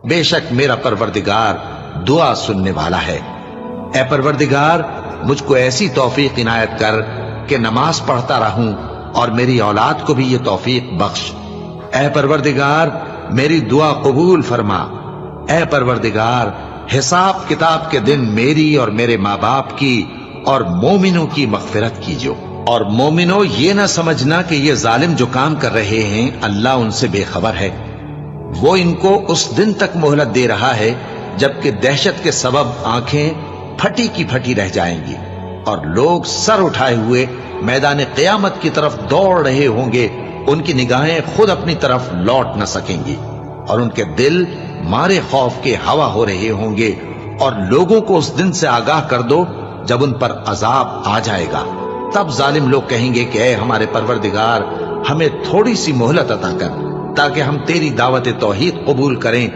बेशक मेरा परवरदिगार दुआ सुनने वाला है। ए परवरदिगार, मुझको ऐसी तौफीक इनायत कर कि नमाज पढ़ता रहूं और मेरी औलाद को भी ये तौफीक बख्श। ए परवरदिगार, मेरी दुआ कबूल फरमा। ए परवरदिगार, हिसाब किताब के दिन मेरी और मेरे माँ बाप की और मोमिनों की मगफिरत कीजिए। और मोमिनो, ये ना समझना कि ये जालिम जो काम कर रहे हैं अल्लाह उनसे बेखबर है। वो इनको उस दिन तक मोहलत दे रहा है जबकि दहशत के सबब आंखें फटी की फटी रह जाएंगी और लोग सर उठाए हुए मैदान क़यामत की तरफ दौड़ रहे होंगे। उनकी निगाहें खुद अपनी तरफ लौट न सकेंगी और उनके दिल मारे खौफ के हवा हो रहे होंगे। और लोगों को उस दिन से आगाह कर दो जब उन पर अजाब आ जाएगा। तब जालिम लोग कहेंगे कि ऐ हमारे परवरदिगार, हमें थोड़ी सी मोहलत अता कर ताकि हम तेरी दावत तौहीद कबूल करें